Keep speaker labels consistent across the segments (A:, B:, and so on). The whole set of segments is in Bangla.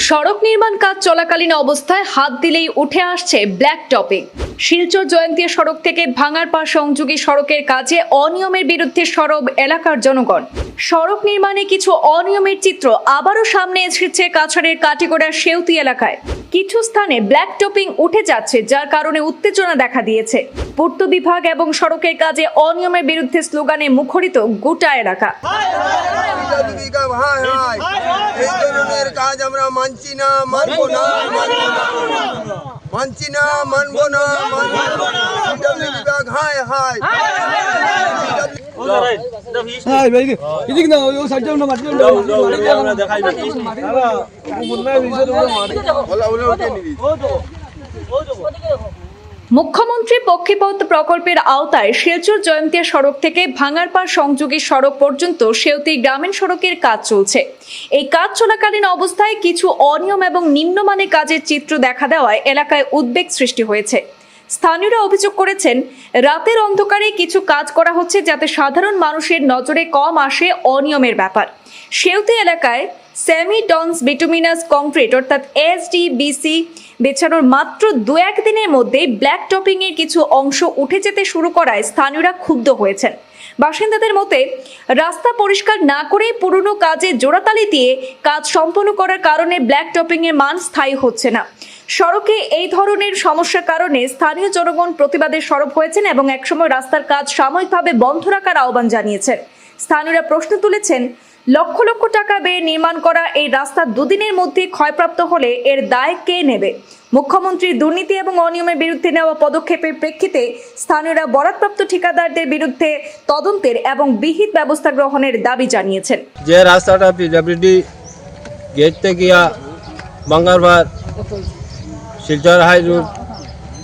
A: সড়ক নির্মাণ কাজ চলাকালীন অবস্থায় হাত দিলেই উঠে আসছে ব্ল্যাক টপিং। শিলচর জয়ন্তিয়া সড়ক থেকে ভাঙারপাড় সংযোগী সড়কের কাজে অনিয়মের বিরুদ্ধে সরব এলাকার জনগণ। সড়ক নির্মাণে কিছু অনিয়মের চিত্র আবারও সামনে এসেছে কাছাড়ের কাটিগড়ার সেউতি এলাকায়। কিছু স্থানে ব্ল্যাক টপিং উঠে যাচ্ছে, যার কারণে উত্তেজনা দেখা দিয়েছে। পূর্ত বিভাগ এবং সড়কের কাজে অনিয়মের বিরুদ্ধে স্লোগানে মুখরিত গোটা এলাকা।
B: কাজ আমরা মানছি না, মানবো না, মানছি না, মানবো না, বিভাগ হায় হায়।
A: মুখ্যমন্ত্রী পক্ষীপথ প্রকল্পের আওতায় শিলচর জয়ন্তিয়া সড়ক থেকে ভাঙারপাড় সংযোগী সড়ক পর্যন্ত সেউতি গ্রামীণ সড়কের কাজ চলছে। এই কাজ চলাকালীন অবস্থায় কিছু অনিয়ম এবং নিম্নমানের কাজের চিত্র দেখা দেওয়ায় এলাকায় উদ্বেগ সৃষ্টি হয়েছে। স্থানীয়রা অভিযোগ করেছেন, রাতের অন্ধকারে কিছু কাজ করা হচ্ছে যাতে সাধারণ মানুষের নজরে কম আসে অনিয়মের ব্যাপার। সেউতি এলাকায় সেমি ডনস বিটুমিনাস কংক্রিট অর্থাৎ SDBC বেছানোর মাত্র 2-1 দিনের মধ্যেই ব্ল্যাক টপিং এর কিছু অংশ উঠে যেতে শুরু করায় স্থানীয়রা ক্ষুব্ধ হয়েছেন। বাসিন্দাদের মতে, রাস্তা পরিষ্কার না করেই পুরনো কাজে জোড়াতালি দিয়ে কাজ সম্পন্ন করার কারণে ব্ল্যাক টপিং এর মান স্থায়ী হচ্ছে না। সড়কে এই ধরনের সমস্যার কারণে স্থানীয় জনগণ প্রতিবাদে সরব হয়েছেন এবং একসময় রাস্তার কাজ সাময়িকভাবে বন্ধ রাখার আহ্বান জানিয়েছেন। স্থানীয়রা প্রশ্ন তুলেছেন, লক্ষ লক্ষ টাকা ব্যয়ে নির্মাণ করা এই রাস্তা 2 দিনের মধ্যে ক্ষয়প্রাপ্ত হলে এর দায় কে নেবে? মুখ্যমন্ত্রীর দুর্নীতি এবং অনিয়মের বিরুদ্ধে নেওয়া পদক্ষেপের প্রেক্ষিতে স্থানীয়রা বরাদপ্রাপ্ত ঠিকাদারদের বিরুদ্ধে তদন্তের এবং বিহিত ব্যবস্থা গ্রহণের দাবি জানিয়েছেন।
C: যে রাস্তাটা PWD গেট থেকে ভাঙারপাড় শিলচর হাই রোড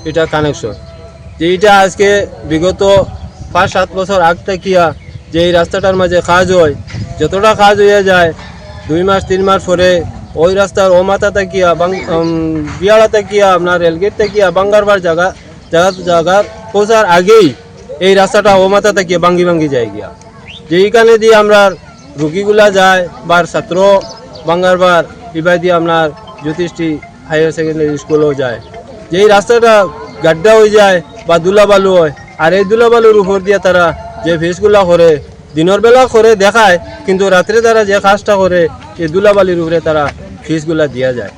C: এটা কানেকশন, যেটা আজকে বিগত 5-7 বছর আগ থেকে যে এই রাস্তাটার মাঝে কাজ হয়, যতটা কাজ হয়ে যায় 2 মাস 3 মাস পরে ওই রাস্তার ও মাথা থেকে বিয়াড়া থেকে আপনার রেলগেট থেকে ভাঙারপাড় জায়গা পৌঁছার আগেই এই রাস্তাটা ও মাথা থেকে ভাঙ্গি যায় গিয়া, যেইখানে দিয়ে আমরা রুগীগুলা যায় বা ছাত্র ভাঙারপাড় এবার দিয়ে আপনার জ্যোতিষী হায়ার সেকেন্ডারি স্কুলেও যায়। যেই রাস্তাটা গাড্ডা হয়ে যায় বা ধুলাবালু হয়, আর এই ধুলাবালুর উপর দিয়ে তারা যে ফেসগুলা করে দিনের বেলা করে দেখায়, কিন্তু রাত্রে তারা যে কাজটা করে এই ধুলাবালির উপরে তারা ফিসগুলা দিয়া যায়।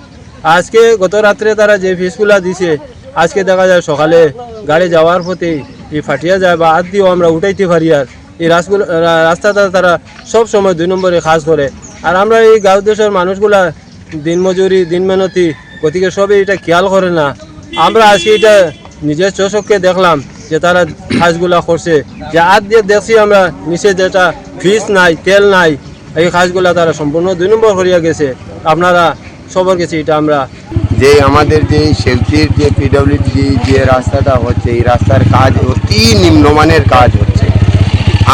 C: আজকে গত রাত্রে তারা যে ফিসগুলা দিছে, আজকে দেখা যায় সকালে গাড়ি যাওয়ার পথে এই ফাটিয়া যায় বা হাত দিয়েও আমরা উঠাইতে পারি। আর এই রাস্তাটা তারা সব সময় 2 নম্বরে কাজ করে। আর আমরা এই গাঁও দেশের মানুষগুলা দিন মজুরি দিন মেহনতি, গতিকে সবই এটা খেয়াল করে না। আমরা আজকে এটা নিজের চোখে দেখলাম যে তারা কাজগুলা করছে, যে হাত দিয়ে দেখছি আমরা নিচে যেটা ফিস নাই, তেল নাই, এই কাজগুলা তারা সম্পূর্ণ 2 নম্বর করিয়া গেছে। আপনারা সবার কাছে এটা আমরা
B: যে আমাদের যে সেউতির যে PWD যে রাস্তাটা হচ্ছে, এই রাস্তার কাজ অতি নিম্নমানের কাজ হচ্ছে।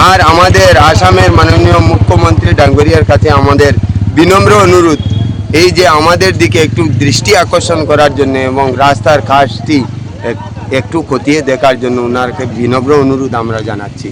B: আর আমাদের আসামের মাননীয় মুখ্যমন্ত্রী ডাঙ্গরিয়ার কাছে আমাদের বিনম্র অনুরোধ, এই যে আমাদের দিকে একটু দৃষ্টি আকর্ষণ করার জন্য এবং রাস্তার কাজটি একটু খতিয়ে দেখার জন্য ওনারকে বিনম্র অনুরোধ আমরা জানাচ্ছি।